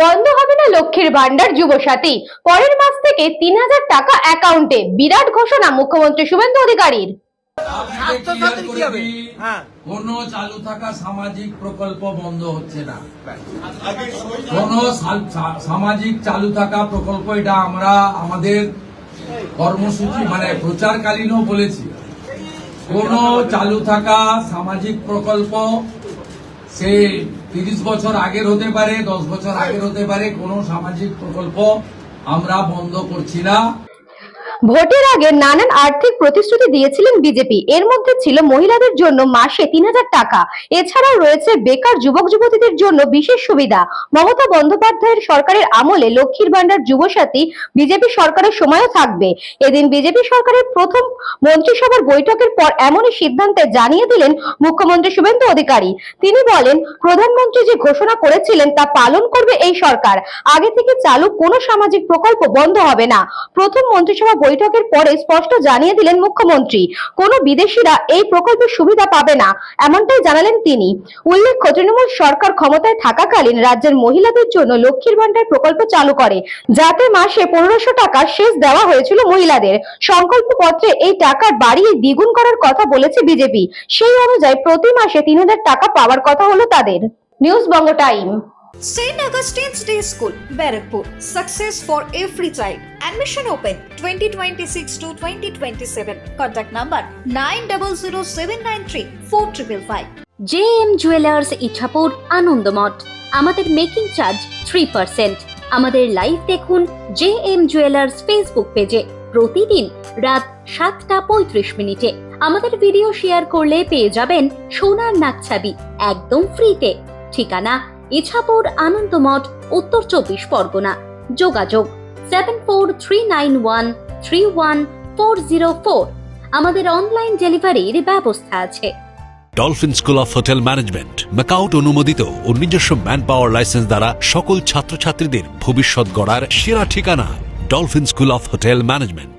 বন্ধ হবে না লক্ষ্মীর ভান্ডার যুবসাথী, পরের মাস থেকে ৩,০০০ টাকা অ্যাকাউন্টে, বিরাট ঘোষণা মুখ্যমন্ত্রী শুভেন্দু অধিকারীর। কোন চালু থাকা সামাজিক প্রকল্প বন্ধ হচ্ছে না। কোন সামাজিক চালু থাকা প্রকল্প, এটা আমরা আমাদের কর্মসূচি মানে প্রচারকালীনও বলেছি। কোন চালু থাকা সামাজিক প্রকল্প সে ৩০ বছর আগের হতে পারে, ১০ বছর আগের হতে পারে, কোন সামাজিক প্রকল্প আমরা বন্ধ করছি না। ভোটের আগে নানান আর্থিক প্রতিশ্রুতি দিয়েছিলেন বিজেপি। এর মধ্যে ছিল মহিলাদের জন্য মাসে ৩,০০০ টাকা। এছাড়াও রয়েছে বেকার যুবক যুবতীদের জন্য বিশেষ সুবিধা। মমতা বন্দ্যোপাধ্যায়ের সরকারের আমলে লক্ষ্মীর ভান্ডার যুবসাথী বিজেপি সরকারের সময়ও থাকবে। এদিন বিজেপি সরকারের প্রথম মন্ত্রিসভার বৈঠকের পর এমনই সিদ্ধান্তে জানিয়ে দিলেন মুখ্যমন্ত্রী শুভেন্দু অধিকারী। তিনি বলেন, প্রধানমন্ত্রী যে ঘোষণা করেছিলেন তা পালন করবে এই সরকার। আগে থেকে চালু কোনো সামাজিক প্রকল্প বন্ধ হবে না। প্রথম মন্ত্রিসভা বৈঠকের পরে স্পষ্ট জানিয়ে দিলেন মুখ্যমন্ত্রী, কোনো বিদেশিরা এই প্রকল্পের সুবিধা পাবে না, এমনটাই জানালেন তিনি। উল্লেখ্য, তৃণমূল সরকার ক্ষমতায় থাকাকালীন রাজ্যের মহিলাদের জন্য লক্ষ্মীর ভান্ডার প্রকল্প চালু করে, যাতে মাসে ১৫০০ টাকা সেচ দেওয়া হয়েছিল মহিলাদের। সংকল্প পত্রে এই টাকা বাড়িয়ে দ্বিগুণ করার কথা বলেছে বিজেপি। সেই অনুযায়ী প্রতি মাসে ৩,০০০ টাকা পাওয়ার কথা হলো তাদের। News Banga time. St. Augustine's Day School, Barrackpur. Success for every child. Admission open 2026 to 2027. Contact number 9007934555. JM jewellers Ichapur Anandamath. আমাদের মেকিং চার্জ 3%। আমাদের লাইভ দেখুন JM জুয়েলার্স ফেসবুক পেজে প্রতিদিন রাত 7:35 আমাদের ভিডিও শেয়ার করলে পেয়ে যাবেন সোনার নাকছাবি একদম ফ্রিতে। ঠিকানা ইছাপুর আনন্দমঠ, উত্তর 24 পরগনা। যোগাযোগ 7439131404। আমাদের অনলাইন ডেলিভারির ব্যবস্থা আছে। Dolphin school of hotel management MAKAUT অনুমোদিত ও নিজস্ব ম্যান পাওয়ার লাইসেন্স দ্বারা সকল ছাত্রছাত্রীদের ভবিষ্যৎ গড়ার সেরা ঠিকানা dolphin school of hotel management.